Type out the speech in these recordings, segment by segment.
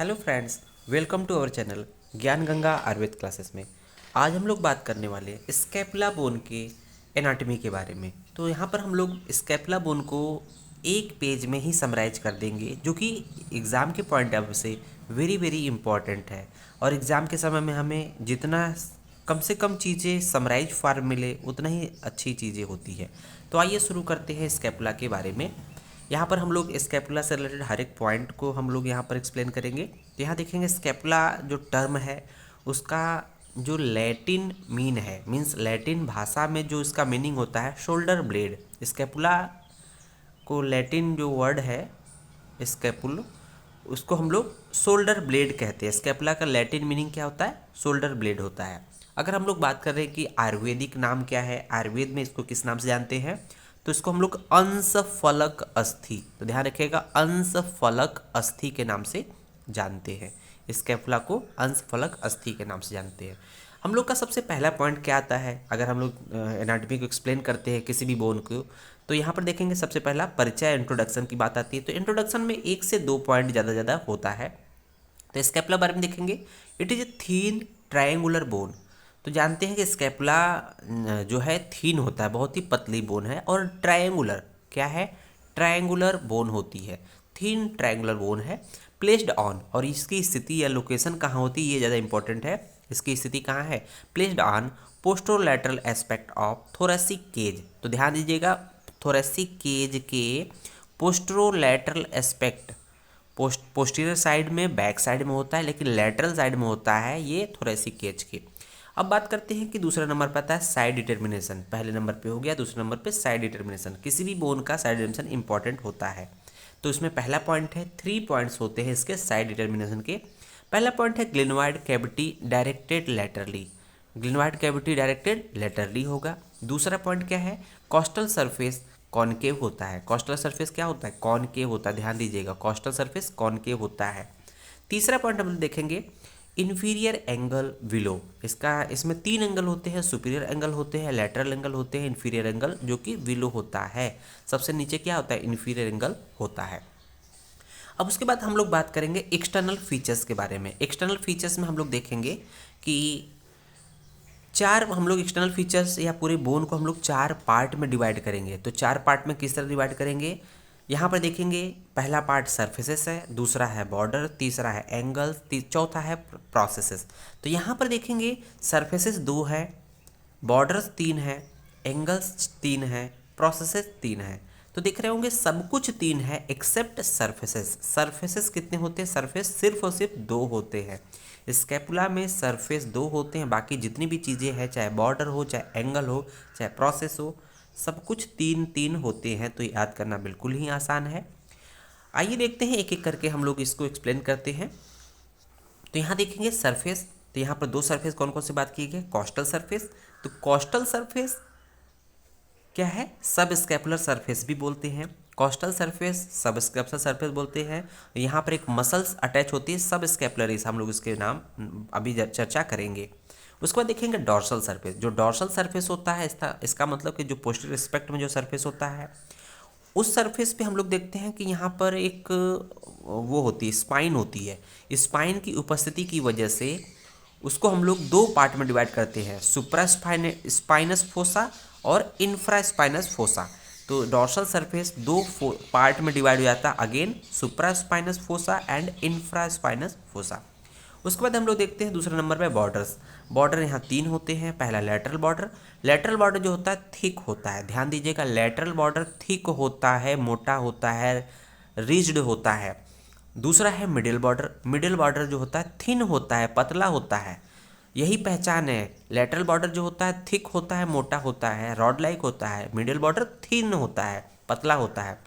Hello friends, welcome to our channel Gyan Ganga Ayurveda classes में। आज हम लोग बात करने वाले हैं स्कैपुला बोन के एनाटॉमी के बारे में। तो यहाँ पर हम लोग स्कैपुला बोन को एक पेज में ही समराइज कर देंगे, जो कि एग्ज़ाम के पॉइंट ऑफ व्यू से वेरी वेरी इंपॉर्टेंट है। और एग्ज़ाम के समय में हमें जितना कम से कम चीज़ें समराइज फॉर्म मिले उतना ही अच्छी चीज़ें होती है। तो आइए शुरू करते हैं स्कैपुला के बारे में। यहाँ पर हम लोग स्कैपुला से रिलेटेड हर एक पॉइंट को हम लोग यहाँ पर एक्सप्लेन करेंगे। तो यहाँ देखेंगे स्कैपुला जो टर्म है उसका जो लैटिन मीन है, मीन्स लैटिन भाषा में जो इसका मीनिंग होता है शोल्डर ब्लेड। स्कैपुला को लैटिन जो वर्ड है स्कैपुल, उसको हम लोग शोल्डर ब्लेड कहते हैं। स्कैपुला का लैटिन मीनिंग क्या होता है? शोल्डर ब्लेड होता है। अगर हम लोग बात कर रहे हैं कि आयुर्वेदिक नाम क्या है, आयुर्वेद में इसको किस नाम से जानते हैं, तो इसको हम लोग अंश फलक अस्थि, तो ध्यान रखिएगा, अंश फलक अस्थि के नाम से जानते हैं। स्कैपुला को अंश फलक अस्थि के नाम से जानते हैं। हम लोग का सबसे पहला पॉइंट क्या आता है अगर हम लोग एनाटॉमी को एक्सप्लेन करते हैं किसी भी बोन को, तो यहाँ पर देखेंगे सबसे पहला परिचय इंट्रोडक्शन की बात आती है। तो इंट्रोडक्शन में 1 से 2 पॉइंट ज़्यादा होता है। तो स्कैपुला बारे में देखेंगे, it is a thin triangular bone. तो जानते हैं कि स्कैपुला जो है थीन होता है, बहुत ही पतली बोन है, और ट्रायंगुलर क्या है? ट्रायंगुलर बोन होती है, थीन ट्रायंगुलर बोन है। प्लेस्ड ऑन, और इसकी स्थिति या लोकेशन कहाँ होती है ये ज़्यादा इंपॉर्टेंट है। इसकी स्थिति कहाँ है? Placed on posterolateral aspect of thoracic cage. तो ध्यान दीजिएगा, थोरेसिक केज के पोस्टरोलैटरल एस्पेक्ट, पोस्टीरियर साइड में, बैक साइड में होता है, लेकिन लेटरल साइड में होता है ये थोरेसिक केज के। अब बात करते हैं कि दूसरा नंबर पर आता है साइड डिटर्मिनेशन। पहले नंबर पे हो गया, दूसरे नंबर पे साइड डिटर्मिनेशन। किसी भी बोन का साइड डिटर्मिनेशन इंपॉर्टेंट होता है। तो इसमें पहला पॉइंट है, 3 पॉइंट्स होते हैं इसके साइड डिटर्मिनेशन के। पहला पॉइंट है glenoid cavity directed laterally, glenoid cavity directed laterally होगा। दूसरा पॉइंट क्या है? कोस्टल सरफेस कॉनकेव होता है। कोस्टल सरफेस क्या होता है? कॉनकेव होता है, ध्यान दीजिएगा, कोस्टल सरफेस कॉनकेव होता है। तीसरा पॉइंट हम देखेंगे इन्फीरियर एंगल विलो। इसमें 3 एंगल होते हैं, सुपीरियर एंगल होते हैं, लेटरल एंगल होते हैं, इन्फीरियर एंगल जो कि विलो होता है। सबसे नीचे क्या होता है? इन्फीरियर एंगल होता है। अब उसके बाद हम लोग बात करेंगे एक्सटर्नल फीचर्स के बारे में। एक्सटर्नल फीचर्स में हम लोग देखेंगे कि 4 हम लोग एक्सटर्नल फीचर्स या पूरे बोन को हम लोग 4 पार्ट में डिवाइड करेंगे। तो 4 पार्ट में किस तरह डिवाइड करेंगे? यहाँ पर देखेंगे, पहला पार्ट सरफेसेस है, दूसरा है बॉर्डर, तीसरा है एंगल, चौथा है प्रोसेसेस। तो यहाँ पर देखेंगे सरफेसेस 2 है, बॉर्डर्स 3 है, एंगल्स 3 है, प्रोसेसेस 3 है। तो देख रहे होंगे सब कुछ 3 है एक्सेप्ट सरफेसेस। सरफेसेस कितने होते हैं? सरफेस सिर्फ और सिर्फ 2 होते हैं। स्कैपुला में सरफेस 2 होते हैं, बाकी जितनी भी चीज़ें हैं, चाहे बॉर्डर हो, चाहे एंगल हो, चाहे प्रोसेस हो, सब कुछ 3 होते हैं। तो याद करना बिल्कुल ही आसान है। आइए देखते हैं एक एक करके हम लोग इसको एक्सप्लेन करते हैं। तो यहाँ देखेंगे सरफेस, तो यहाँ पर 2 सरफेस कौन कौन से बात की गई? Coastal surface. तो कोस्टल सरफेस क्या है? सब स्कैपुलर सरफेस भी बोलते हैं, कोस्टल सरफेस सब स्कैपुलर सरफेस बोलते हैं। यहाँ पर एक मसल्स अटैच होती है, सब स्कैपुलरीज, हम लोग इसके नाम अभी चर्चा करेंगे। उसके बाद देखेंगे डॉर्सल सरफेस। जो डॉर्सल सरफेस होता है इसका मतलब कि जो पोस्टीरियर एस्पेक्ट में जो सरफेस होता है, उस सरफेस पे हम लोग देखते हैं कि यहाँ पर एक वो होती है, स्पाइन होती है। स्पाइन की उपस्थिति की वजह से उसको हम लोग 2 पार्ट में डिवाइड करते हैं, सुप्रा स्पाइनस फोसा और इंफ्रा स्पाइनस फोसा। तो डॉर्सल सरफेस 2 पार्ट में डिवाइड हो जाता है, again supra spinous fossa and infraspinous fossa. उसके बाद हम लोग देखते हैं दूसरे नंबर पे बॉर्डर्स। बॉर्डर यहाँ 3 होते हैं। पहला लेटरल बॉर्डर, लेटरल बॉर्डर जो होता है थिक होता है, ध्यान दीजिएगा, लेटरल बॉर्डर थिक होता है, मोटा होता है, रिज्ड होता है। दूसरा है मिडिल बॉर्डर, मिडिल बॉर्डर जो होता है थिन होता है, पतला होता है। यही पहचान है, लेटरल बॉर्डर जो होता है थिक होता है, मोटा होता है, रॉड लाइक होता है, मिडिल बॉर्डर थिन होता है, पतला होता है।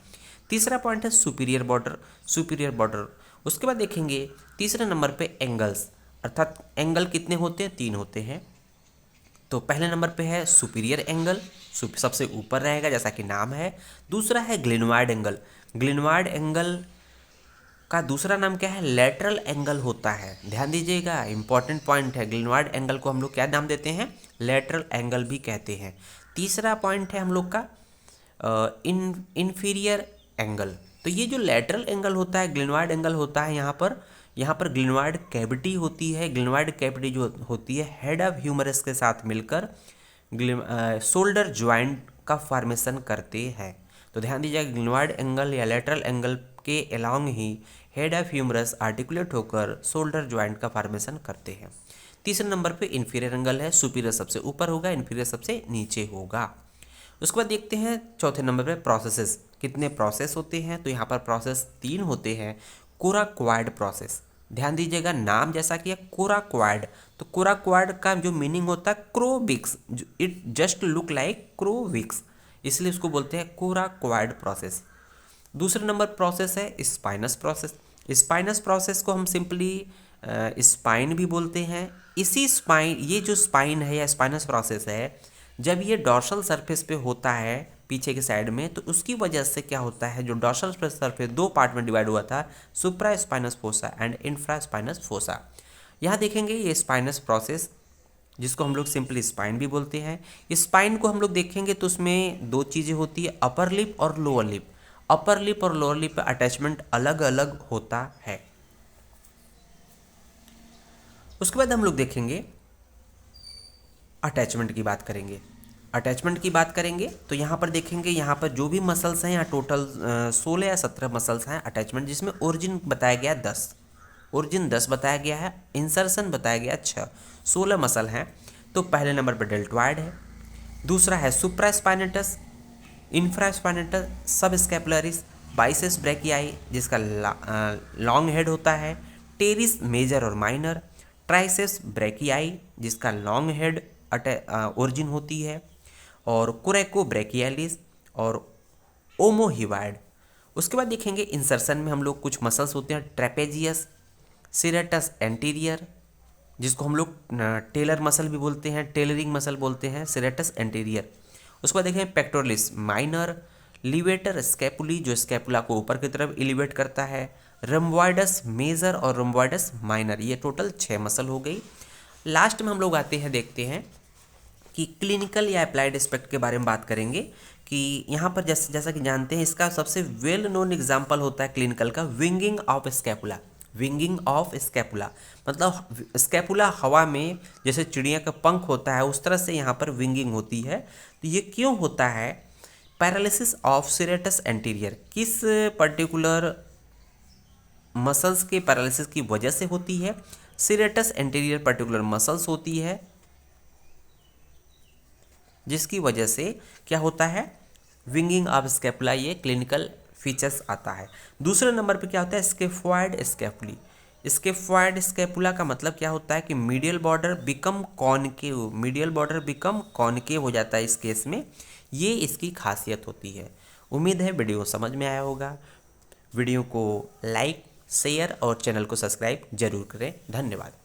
तीसरा पॉइंट है सुपीरियर बॉर्डर, सुपीरियर बॉर्डर। उसके बाद देखेंगे तीसरे नंबर पे एंगल्स, अर्थात एंगल कितने होते हैं? 3 होते हैं। तो पहले नंबर पे है सुपीरियर एंगल, सबसे ऊपर रहेगा जैसा कि नाम है। दूसरा है ग्लिनोइड एंगल, ग्लिनोइड एंगल का दूसरा नाम क्या है? लेटरल एंगल होता है, ध्यान दीजिएगा, इंपॉर्टेंट पॉइंट है। ग्लिनोइड एंगल को हम लोग क्या नाम देते हैं? लेटरल एंगल भी कहते हैं। तीसरा पॉइंट है हम लोग का इन्फीरियर एंगल। तो ये जो लेटरल एंगल होता है, ग्लिनोइड एंगल होता है, यहाँ पर यहाँ पर ग्लिनोइड कैविटी होती है। ग्लिनोइड कैविटी जो होती है हेड ऑफ ह्यूमरस के साथ मिलकर शोल्डर ज्वाइंट का फॉर्मेशन करते हैं। तो ध्यान दीजिएगा, ग्लिनोइड एंगल या लेटरल एंगल के अलोंग ही हेड ऑफ ह्यूमरस आर्टिकुलेट होकर शोल्डर ज्वाइंट का फॉर्मेशन करते हैं। तीसरे नंबर पे इंफीरियर एंगल है, सुपीरियर सबसे ऊपर होगा, इंफीरियर सबसे नीचे होगा। उसके बाद देखते हैं चौथे नंबर पे प्रोसेसेस, कितने प्रोसेस होते हैं। तो यहाँ पर प्रोसेस 3 होते हैं। कोराक्वायड प्रोसेस, ध्यान दीजिएगा नाम जैसा कि है कोराक्वायड, तो कोराक्वायड का जो मीनिंग होता है क्रोविक्स, इट जस्ट लुक लाइक क्रोविक्स, इसलिए उसको बोलते हैं कोराक्वायड प्रोसेस। दूसरे नंबर प्रोसेस है स्पाइनस प्रोसेस। स्पाइनस प्रोसेस को हम सिंपली स्पाइन भी बोलते हैं। इसी स्पाइन, ये जो स्पाइन है या स्पाइनस प्रोसेस है, जब ये डॉर्सल सरफेस पे होता है पीछे के साइड में, तो उसकी वजह से क्या होता है, जो डॉर्सल सरफेस 2 पार्ट में डिवाइड हुआ था, supraspinous fossa and infraspinous fossa. यहाँ देखेंगे ये स्पाइनस प्रोसेस जिसको हम लोग सिंपली स्पाइन भी बोलते हैं। स्पाइन को हम लोग देखेंगे तो उसमें 2 चीज़ें होती है, अपर लिप और लोअर लिप। अपर लिप और लोअर लिप पे अटैचमेंट अलग अलग होता है। उसके बाद हम लोग देखेंगे अटैचमेंट की बात करेंगे। अटैचमेंट की बात करेंगे तो यहाँ पर देखेंगे, यहाँ पर जो भी मसल्स हैं, यहाँ टोटल 16 या 17 मसल्स हैं अटैचमेंट, जिसमें ओरिजिन बताया गया 10, ओरिजिन 10 बताया गया है, इंसर्शन बताया गया 6, 16 मसल हैं। तो पहले नंबर पर डेल्टॉइड है, दूसरा है सुप्रास्पाइनेटस, इंफ्रास्पाइनेटस, सब स्कैपुलरिस, बाइसेप्स ब्रैकियाई जिसका लॉन्ग हेड होता है, टेरिस मेजर और माइनर, ट्राइसेप्स ब्रैकियाई जिसका लॉन्ग हेड ओरिजिन होती है, और कोरेको ब्रैकियालिस और ओमोहिवाइड। उसके बाद देखेंगे इंसर्शन में हम लोग कुछ मसल्स होते हैं, ट्रेपेजियस, सिरेटस एंटीरियर जिसको हम लोग टेलर मसल भी बोलते हैं, टेलरिंग मसल बोलते हैं, सिरेटस एंटीरियर। उसके बाद देखें पेक्टोरलिस माइनर, लिवेटर स्कैपुली जो स्कैपुला को ऊपर की तरफ एलिवेट करता है, रम्बॉइडस मेजर और रम्बॉइडस माइनर, ये टोटल 6 मसल हो गई। लास्ट में हम लोग आते हैं, देखते हैं कि क्लिनिकल या अप्लाइड एस्पेक्ट के बारे में बात करेंगे कि यहाँ पर जैसा कि जानते हैं, इसका सबसे वेल नोन एग्जाम्पल होता है क्लिनिकल का winging of scapula. Winging of scapula मतलब स्कैपुला हवा में जैसे चिड़िया का पंख होता है उस तरह से यहाँ पर विंगिंग होती है। तो ये क्यों होता है? पैरालिसिस ऑफ सिरेटस एंटीरियर, किस पर्टिकुलर मसल्स के पैरालिसिस की वजह से होती है? सिरेटस एंटीरियर पर्टिकुलर मसल्स होती है जिसकी वजह से क्या होता है, विंगिंग ऑफ स्कैपुला, ये क्लिनिकल फीचर्स आता है। दूसरे नंबर पे क्या होता है, स्केफॉइड स्कैपुली। स्केफॉइड स्कैपुला का मतलब क्या होता है कि medial border become concave, medial border become concave हो जाता है इस केस में, ये इसकी खासियत होती है। उम्मीद है वीडियो समझ में आया होगा। वीडियो को लाइक, शेयर और चैनल को सब्सक्राइब जरूर करें। धन्यवाद।